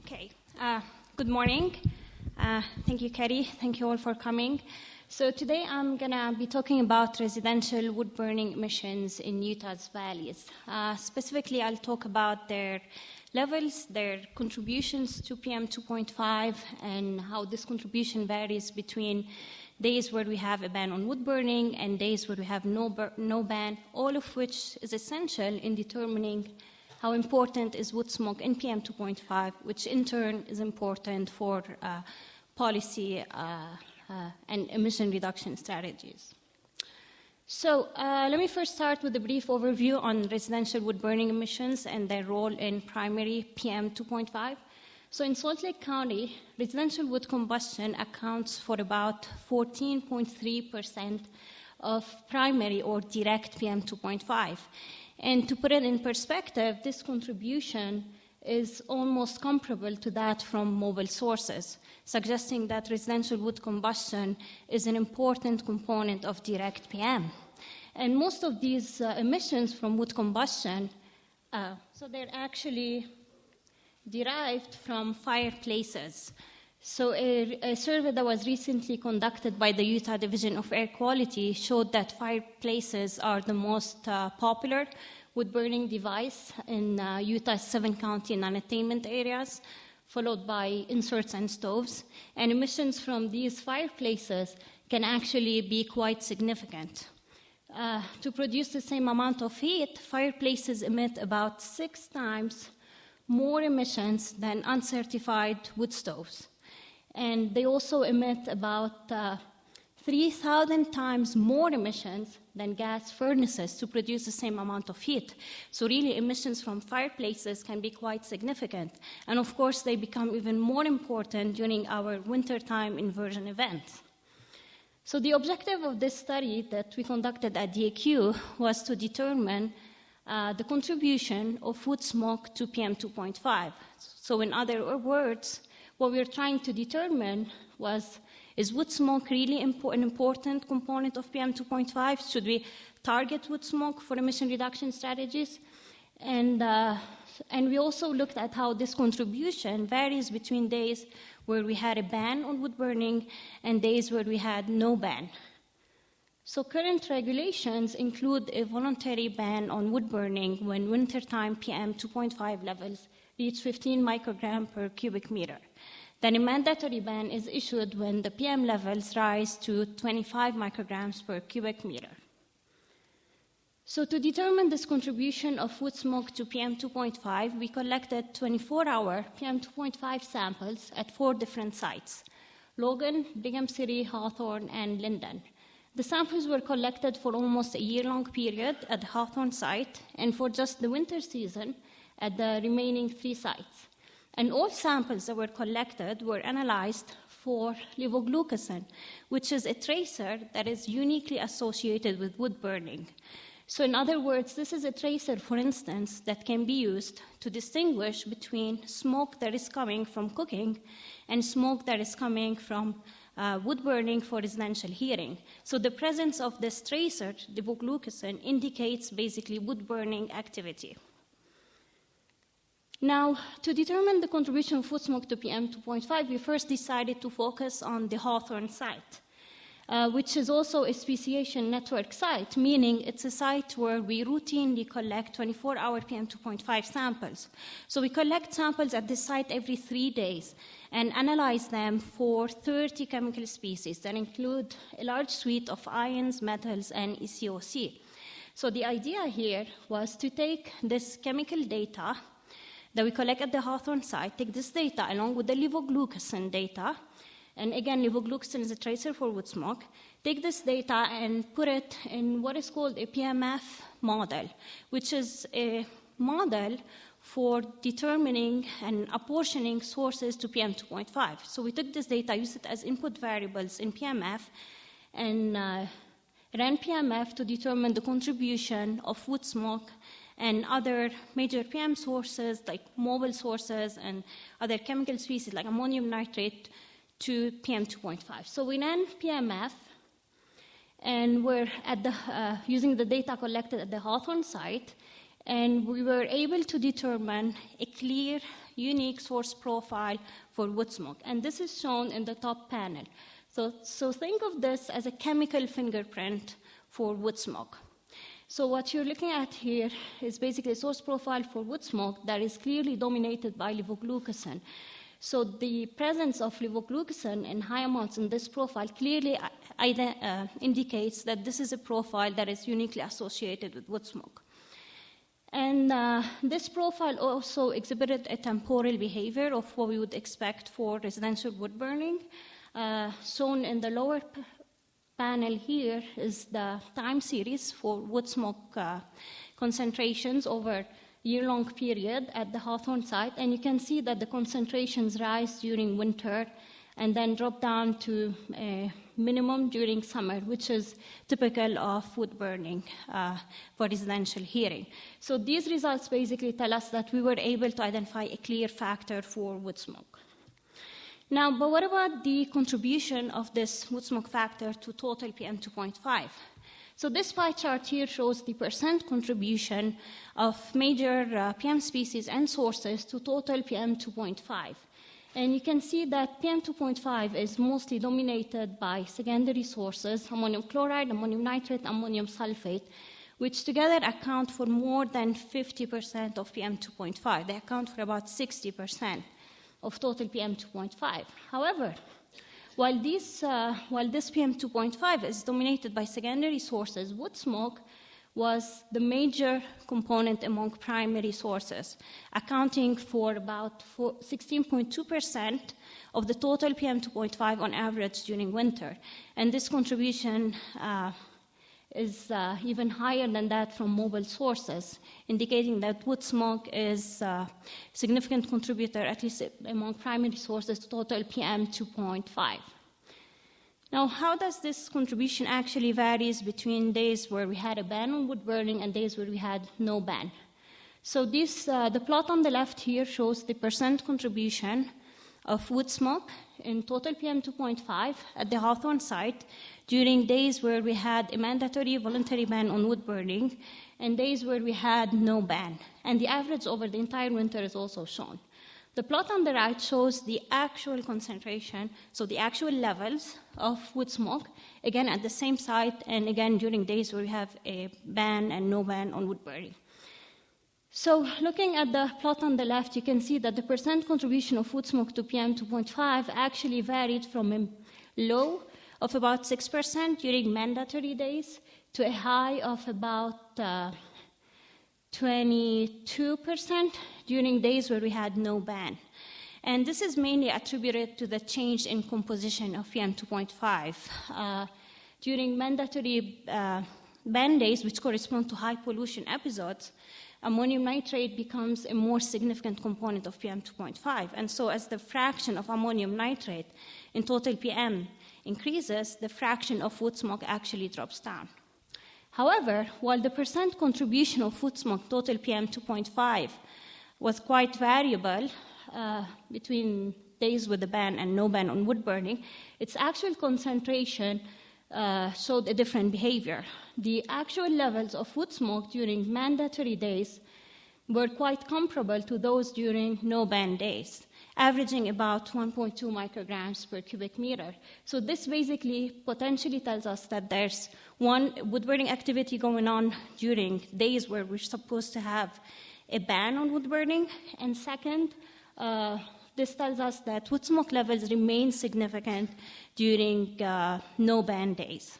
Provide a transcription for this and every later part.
Okay. Good morning. Thank you, Katie. Thank you all for coming. So today I'm going to be talking about residential wood-burning emissions in Utah's valleys. Specifically, I'll talk about their levels, their contributions to PM 2.5, and how this contribution varies between days where we have a ban on wood burning and days where we have no ban, all of which is essential in determining how important is wood smoke in PM 2.5, which in turn is important for policy and emission reduction strategies. So let me first start with a brief overview on residential wood burning emissions and their role in primary PM 2.5. So in Salt Lake County, residential wood combustion accounts for about 14.3% of primary or direct PM 2.5. And to put it in perspective, this contribution is almost comparable to that from mobile sources, suggesting that residential wood combustion is an important component of direct PM. And most of these emissions from wood combustion, so they're actually derived from fireplaces. So a survey that was recently conducted by the Utah Division of Air Quality showed that fireplaces are the most popular wood-burning device in Utah's 7-county non-attainment areas, followed by inserts and stoves. And emissions from these fireplaces can actually be quite significant. To produce the same amount of heat, fireplaces emit about 6 times more emissions than uncertified wood stoves. And they also emit about 3,000 times more emissions than gas furnaces to produce the same amount of heat. So really, emissions from fireplaces can be quite significant. And of course, they become even more important during our wintertime inversion events. So the objective of this study that we conducted at DAQ was to determine the contribution of wood smoke to PM 2.5. So in other words, what we were trying to determine was, is wood smoke really an important component of PM 2.5? Should we target wood smoke for emission reduction strategies? And we also looked at how this contribution varies between days where we had a ban on wood burning and days where we had no ban. So current regulations include a voluntary ban on wood burning when wintertime PM 2.5 levels reach 15 microgram per cubic meter. Then a mandatory ban is issued when the PM levels rise to 25 micrograms per cubic meter. So to determine this contribution of wood smoke to PM 2.5, we collected 24-hour PM 2.5 samples at 4 different sites: Logan, Brigham City, Hawthorne, and Linden. The samples were collected for almost a year-long period at the Hawthorne site and for just the winter season at the remaining 3 sites. And all samples that were collected were analyzed for levoglucosan, which is a tracer that is uniquely associated with wood burning. So in other words, this is a tracer, for instance, that can be used to distinguish between smoke that is coming from cooking and smoke that is coming from wood burning for residential heating. So the presence of this tracer, levoglucosan, indicates basically wood burning activity. Now, to determine the contribution of wood smoke to PM 2.5, we first decided to focus on the Hawthorne site, which is also a speciation network site, meaning it's a site where we routinely collect 24-hour PM 2.5 samples. So we collect samples at this site every 3 days and analyze them for 30 chemical species that include a large suite of ions, metals, and ECOC. So the idea here was to take this chemical data that we collect at the Hawthorne site, take this data along with the levoglucosan data, and again, levoglucosan is a tracer for wood smoke, take this data and put it in what is called a PMF model, which is a model for determining and apportioning sources to PM 2.5. So we took this data, used it as input variables in PMF, and ran PMF to determine the contribution of wood smoke and other major PM sources like mobile sources and other chemical species like ammonium nitrate to PM 2.5. So we ran PMF, and we're at using the data collected at the Hawthorne site, and we were able to determine a clear unique source profile for wood smoke, and this is shown in the top panel. So think of this as a chemical fingerprint for wood smoke. So what you're looking at here is basically a source profile for wood smoke that is clearly dominated by levoglucosan. So the presence of levoglucosan in high amounts in this profile clearly indicates that this is a profile that is uniquely associated with wood smoke. And this profile also exhibited a temporal behavior of what we would expect for residential wood burning. Shown in the lower panel here is the time series for wood smoke concentrations over year-long period at the Hawthorne site, and you can see that the concentrations rise during winter and then drop down to a minimum during summer, which is typical of wood burning for residential heating. So these results basically tell us that we were able to identify a clear factor for wood smoke. Now, but what about the contribution of this wood smoke factor to total PM2.5? So this pie chart here shows the percent contribution of major PM species and sources to total PM2.5. And you can see that PM2.5 is mostly dominated by secondary sources, ammonium chloride, ammonium nitrate, ammonium sulfate, which together account for more than 50% of PM2.5. They account for about 60% of total PM2.5. However, while this PM2.5 is dominated by secondary sources, wood smoke was the major component among primary sources, accounting for about 16.2% of the total PM2.5 on average during winter. And this contribution is even higher than that from mobile sources, indicating that wood smoke is a significant contributor, at least among primary sources, to total PM2.5. Now, how does this contribution actually varies between days where we had a ban on wood burning and days where we had no ban? So the plot on the left here shows the percent contribution of wood smoke in total PM2.5 at the Hawthorne site during days where we had a mandatory voluntary ban on wood burning and days where we had no ban. And the average over the entire winter is also shown. The plot on the right shows the actual concentration, so the actual levels of wood smoke, again at the same site and again during days where we have a ban and no ban on wood burning. So looking at the plot on the left, you can see that the percent contribution of wood smoke to PM2.5 actually varied from a low of about 6% during mandatory days to a high of about 22% during days where we had no ban. And this is mainly attributed to the change in composition of PM2.5. During mandatory ban days, which correspond to high pollution episodes, ammonium nitrate becomes a more significant component of PM2.5. And so as the fraction of ammonium nitrate in total PM increases, the fraction of wood smoke actually drops down. However, while the percent contribution of wood smoke total PM2.5 was quite variable between days with a ban and no ban on wood burning, its actual concentration showed a different behavior. The actual levels of wood smoke during mandatory days were quite comparable to those during no ban days, averaging about 1.2 micrograms per cubic meter. So this basically potentially tells us that there's one, wood burning activity going on during days where we're supposed to have a ban on wood burning, and second, this tells us that wood smoke levels remain significant during no ban days.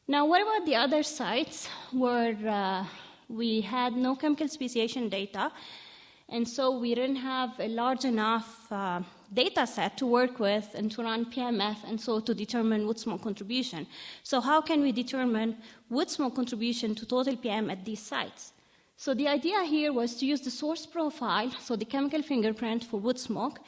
Now, what about the other sites where we had no chemical speciation data, and so we didn't have a large enough data set to work with and to run PMF, and so to determine wood smoke contribution? So how can we determine wood smoke contribution to total PM at these sites? So the idea here was to use the source profile, so the chemical fingerprint for wood smoke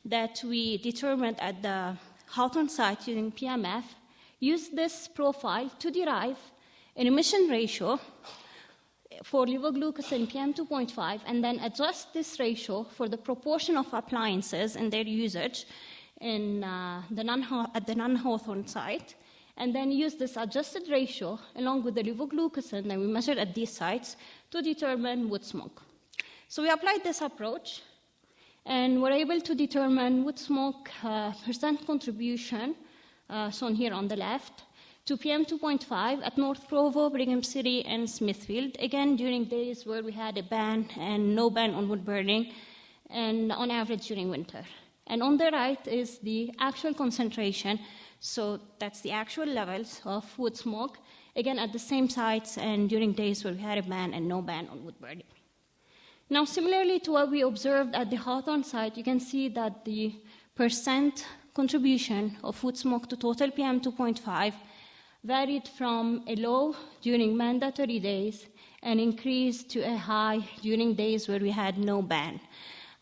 that we determined at the Hawthorne site using PMF, use this profile to derive an emission ratio for levoglucosan PM2.5, and then adjust this ratio for the proportion of appliances and their usage in at the non-Hawthorne site, and then use this adjusted ratio along with the levoglucosan that we measured at these sites to determine wood smoke. So we applied this approach, and we're able to determine wood smoke percent contribution, shown here on the left, to PM2.5 at North Provo, Brigham City, and Smithfield, again during days where we had a ban and no ban on wood burning, and on average during winter. And on the right is the actual concentration, so that's the actual levels of wood smoke, again at the same sites and during days where we had a ban and no ban on wood burning. Now, similarly to what we observed at the Hawthorne site, you can see that the percent contribution of wood smoke to total PM2.5 varied from a low during mandatory days and increased to a high during days where we had no ban.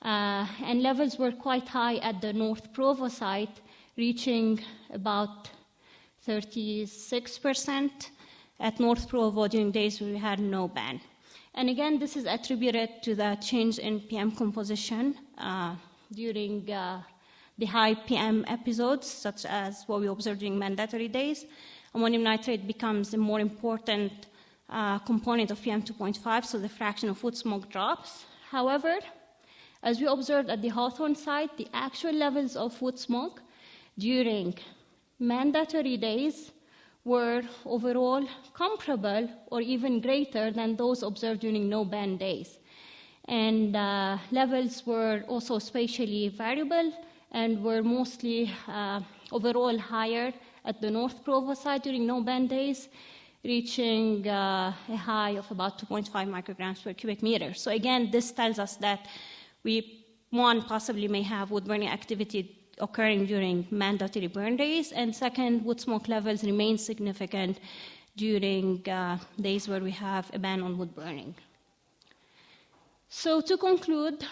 And levels were quite high at the North Provo site, reaching about 36% at North Provo during days where we had no ban. And again, this is attributed to the change in PM composition during the high PM episodes, such as what we observed during mandatory days. Ammonium nitrate becomes a more important component of PM2.5, so the fraction of wood smoke drops. However, as we observed at the Hawthorne site, the actual levels of wood smoke during mandatory days were overall comparable or even greater than those observed during no-ban days. And levels were also spatially variable and were mostly overall higher at the North Provo site during no-ban days, reaching a high of about 2.5 micrograms per cubic meter. So again, this tells us that we, one, possibly may have wood burning activity occurring during mandatory burn days, and second, wood smoke levels remain significant during days where we have a ban on wood burning. So to conclude,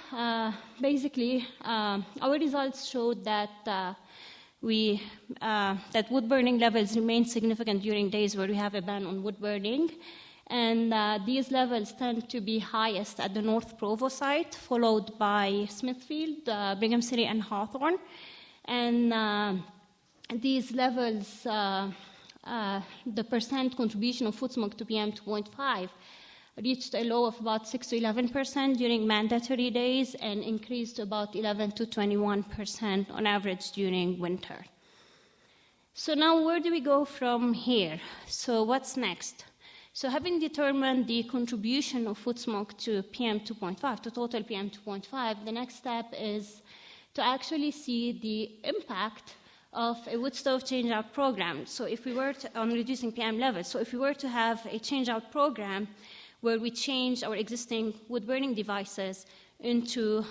basically, our results showed that that wood burning levels remain significant during days where we have a ban on wood burning, and these levels tend to be highest at the North Provo site, followed by Smithfield, Brigham City, and Hawthorne. And these levels, the percent contribution of wood smoke to PM2.5 reached a low of about 6 to 11% during mandatory days and increased to about 11 to 21% on average during winter. So now where do we go from here? So what's next? So having determined the contribution of wood smoke to PM2.5, to total PM2.5, the next step is to actually see the impact of a wood stove change-out program. So if we were to, on reducing PM levels, so if we were to have a change-out program where we change our existing wood-burning devices into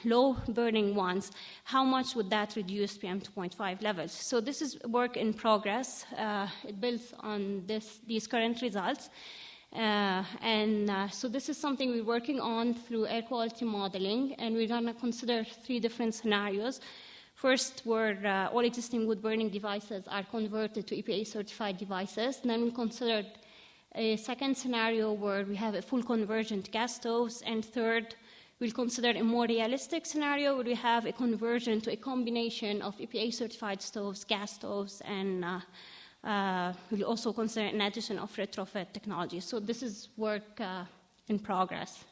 low-burning ones, how much would that reduce PM2.5 levels? So this is work in progress. It builds on these current results. So this is something we're working on through air quality modeling, and we're going to consider 3 different scenarios. First, where all existing wood-burning devices are converted to EPA-certified devices. Then we considered a second scenario where we have a full conversion to gas stoves. And third, we'll consider a more realistic scenario where we have a conversion to a combination of EPA-certified stoves, gas stoves, and we'll also consider an addition of retrofit technology. So this is work in progress.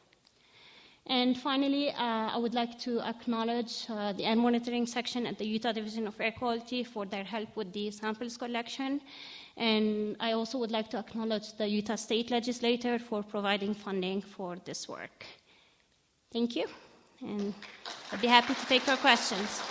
And finally, I would like to acknowledge the air monitoring section at the Utah Division of Air Quality for their help with the samples collection. And I also would like to acknowledge the Utah State Legislature for providing funding for this work. Thank you, and I'd be happy to take your questions.